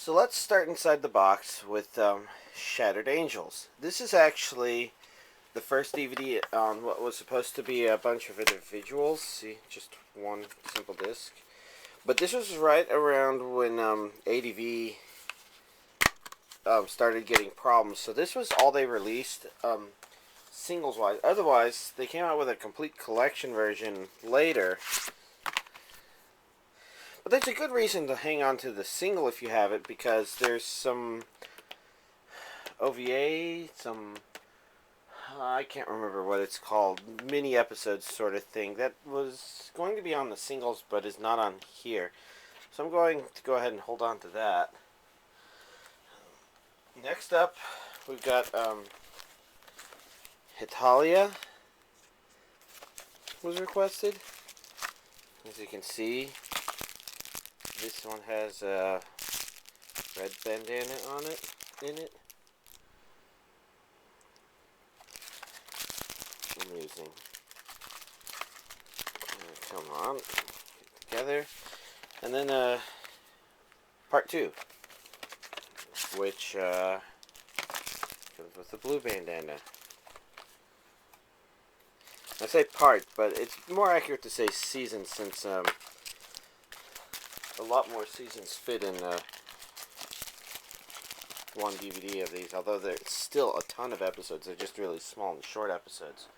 So let's start inside the box with Shattered Angels. This is actually the first DVD on what was supposed to be a bunch of individuals. See, just one simple disc. But this was right around when ADV started getting problems. So this was all they released singles-wise. Otherwise, they came out with a complete collection version later. But there's a good reason to hang on to the single if you have it, because there's some OVA, some I can't remember what it's called, mini episodes sort of thing that was going to be on the singles but is not on here. So I'm going to go ahead and hold on to that. Next up, we've got Hetalia was requested. As you can see, this one has a red bandana on it, in it. Amusing. Come on, get together. And then part 2, which comes with the blue bandana. I say part, but it's more accurate to say season, since a lot more seasons fit in one DVD of these, although there's still a ton of episodes. They're just really small and short episodes.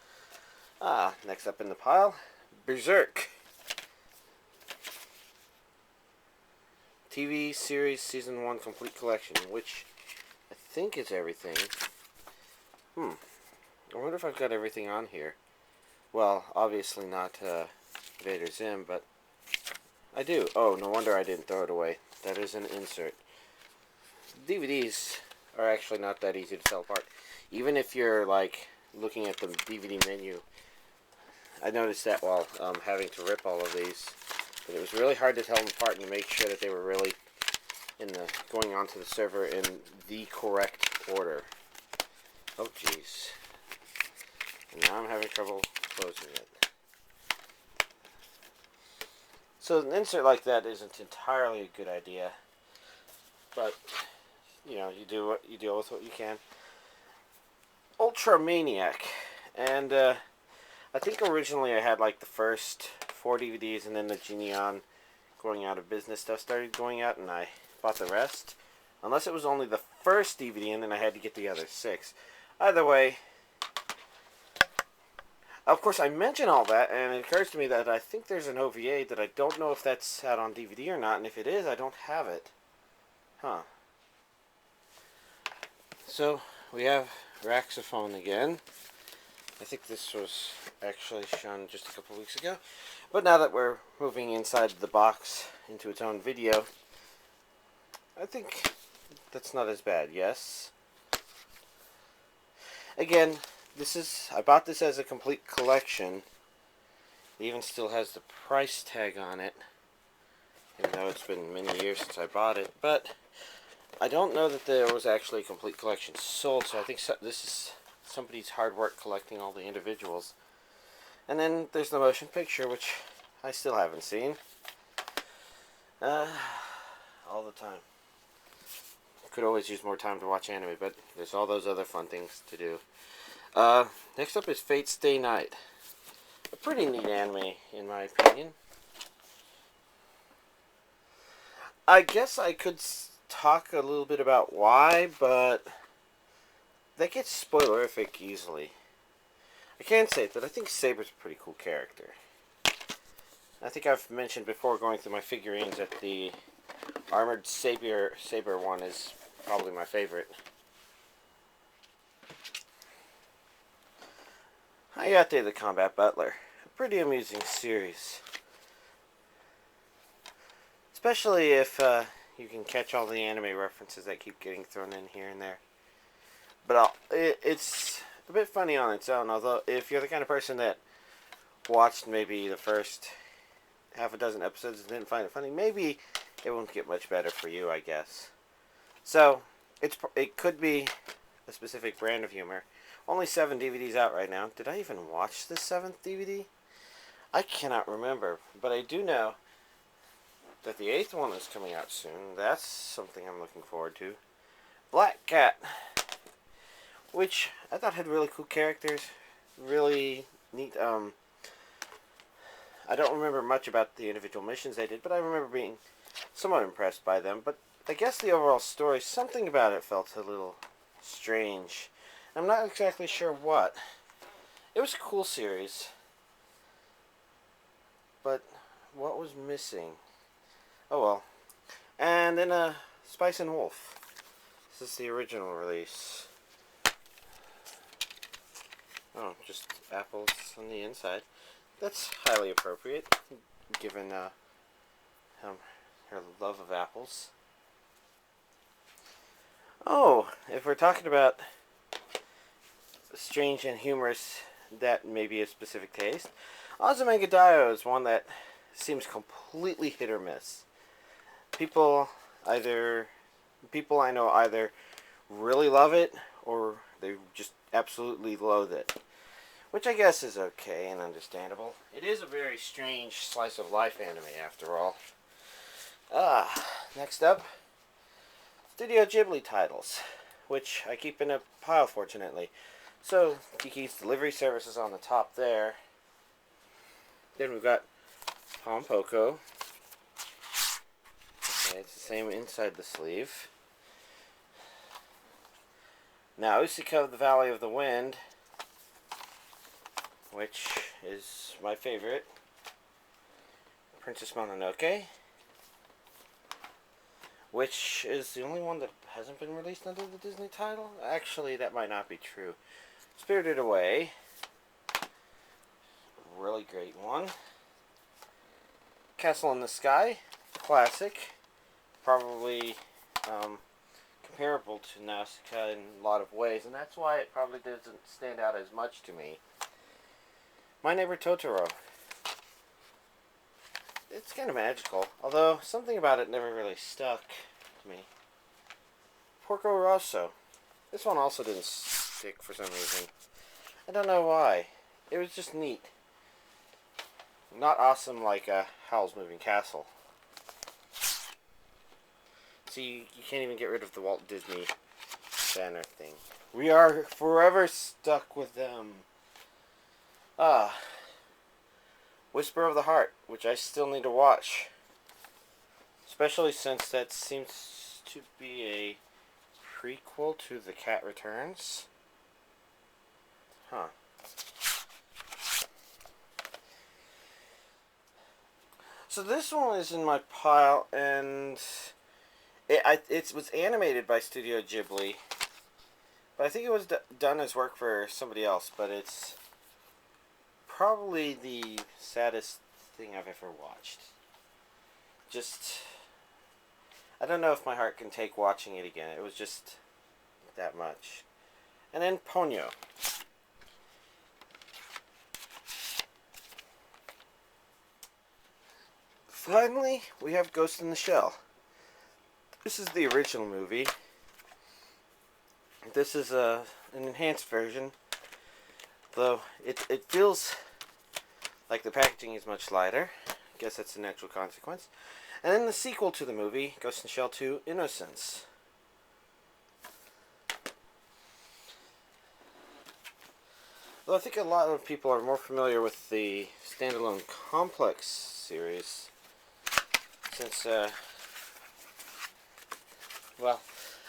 Next up in the pile, Berserk. TV series season 1 complete collection, which I think is everything. I wonder if I've got everything on here. Well, obviously not Vader Zim, but I do. Oh, no wonder I didn't throw it away. That is an insert. DVDs are actually not that easy to tell apart. Even if you're like looking at the DVD menu, I noticed that while having to rip all of these, but it was really hard to tell them apart and to make sure that they were really going onto the server in the correct order. Oh jeez. And now I'm having trouble closing it. So an insert like that isn't entirely a good idea, but you know, you deal with what you can. Maniac, and I think originally I had like the first 4 DVDs, and then the Geneon going out of business stuff started going out, and I bought the rest. Unless it was only the first DVD, and then I had to get the other 6. Either way, of course, I mention all that, and it occurs to me that I think there's an OVA that I don't know if that's out on DVD or not, and if it is, I don't have it. Huh. So, we have Rahxephon again. I think this was actually shown just a couple weeks ago. But now that we're moving inside the box into its own video, I think that's not as bad, yes? Again, I bought this as a complete collection. It even still has the price tag on it, even though it's been many years since I bought it. But I don't know that there was actually a complete collection sold, so I think this is somebody's hard work collecting all the individuals. And then there's the motion picture, which I still haven't seen. All the time. Could always use more time to watch anime, but there's all those other fun things to do. Next up is Fate Stay Night. A pretty neat anime, in my opinion. I guess I could talk a little bit about why, but that gets spoilerific easily. I can say that I think Saber's a pretty cool character. I think I've mentioned before, going through my figurines, that the armored Saber one is probably my favorite. Hayate the Combat Butler. A pretty amusing series. Especially if you can catch all the anime references that keep getting thrown in here and there. But it's a bit funny on its own, although if you're the kind of person that watched maybe the first half a dozen episodes and didn't find it funny, maybe it won't get much better for you, I guess. So, it could be a specific brand of humor. Only 7 DVDs out right now. Did I even watch the 7th DVD? I cannot remember, but I do know that the 8th one is coming out soon. That's something I'm looking forward to. Black Cat, which I thought had really cool characters, really neat. I don't remember much about the individual missions they did, but I remember being somewhat impressed by them. But I guess the overall story, something about it felt a little strange. I'm not exactly sure what. It was a cool series, but what was missing? Oh well. And then Spice and Wolf. This is the original release. Oh, just apples on the inside. That's highly appropriate, given her love of apples. Oh, if we're talking about strange and humorous, that may be a specific taste. Azumanga Daioh is one that seems completely hit or miss. People I know either really love it or they just absolutely loathe it, which I guess is okay and understandable. It is a very strange slice of life anime after all. Next up, Studio Ghibli titles, which I keep in a pile fortunately. So, Kiki's Delivery Service is on the top there. Then we've got Pompoko. Okay, it's the same inside the sleeve. Now, Usika of the Valley of the Wind, which is my favorite. Princess Mononoke, which is the only one that hasn't been released under the Disney title. Actually, that might not be true. Spirited Away, really great one. Castle in the Sky, classic, probably comparable to Nausicaa in a lot of ways, and that's why it probably doesn't stand out as much to me. My Neighbor Totoro. It's kind of magical, although something about it never really stuck to me. Porco Rosso. This one also didn't stick for some reason. I don't know why. It was just neat. Not awesome like Howl's Moving Castle. See, you can't even get rid of the Walt Disney banner thing. We are forever stuck with them. Whisper of the Heart, which I still need to watch. Especially since that seems to be a prequel to The Cat Returns. Huh. So this one is in my pile, and it was animated by Studio Ghibli. But I think it was done as work for somebody else, but it's probably the saddest thing I've ever watched. Just, I don't know if my heart can take watching it again. It was just that much. And then Ponyo. Finally, we have Ghost in the Shell. This is the original movie. This is an enhanced version, though it feels like the packaging is much lighter. I guess that's a natural consequence. And then the sequel to the movie, Ghost in the Shell 2, Innocence. Though I think a lot of people are more familiar with the standalone Complex series, since, well,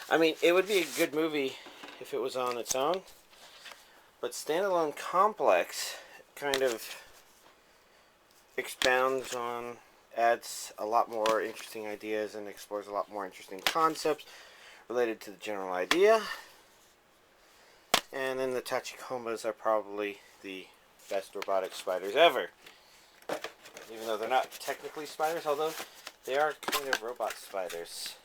I mean, it would be a good movie if it was on its own, but standalone Complex kind of expounds on, adds a lot more interesting ideas and explores a lot more interesting concepts related to the general idea. And then the Tachikomas are probably the best robotic spiders ever. Even though they're not technically spiders, although they are kind of robot spiders.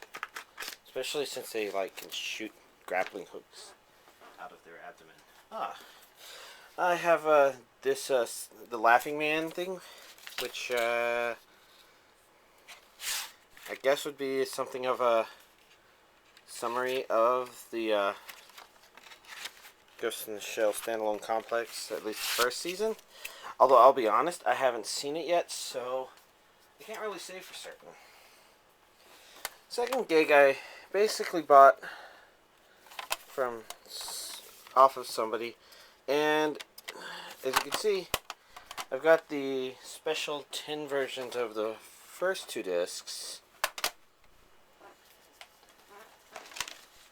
Especially since they can shoot grappling hooks out of their abdomen. I have the Laughing Man thing, which I guess would be something of a summary of the Ghost in the Shell standalone Complex, at least the first season. Although I'll be honest, I haven't seen it yet, so I can't really say for certain. Second gig I basically bought from off of somebody, and as you can see, I've got the special tin versions of the first 2 discs,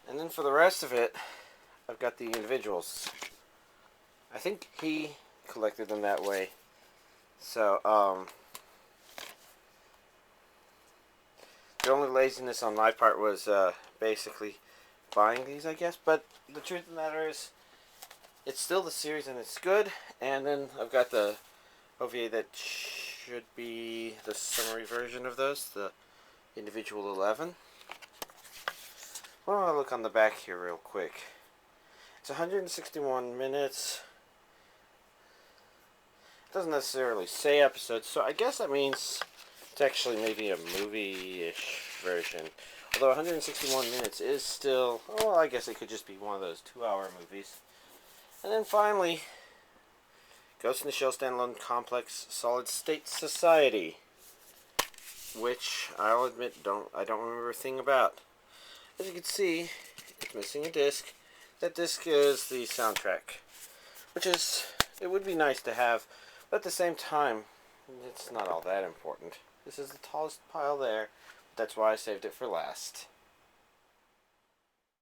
and then for the rest of it, I've got the individuals. I think he collected them that way. So, the only laziness on my part was basically buying these, I guess. But the truth of the matter is, it's still the series and it's good. And then I've got the OVA that should be the summary version of those, the individual 11. Why don't I look on the back here real quick? It's 161 minutes. It doesn't necessarily say episodes, so I guess that means it's actually maybe a movie-ish version. Although 161 minutes is still, well, I guess it could just be one of those 2-hour movies. And then finally, Ghost in the Shell Standalone Complex Solid State Society, which I'll admit I don't remember a thing about. As you can see, it's missing a disc. That disc is the soundtrack, which is, it would be nice to have, but at the same time, it's not all that important. This is the tallest pile there. That's why I saved it for last.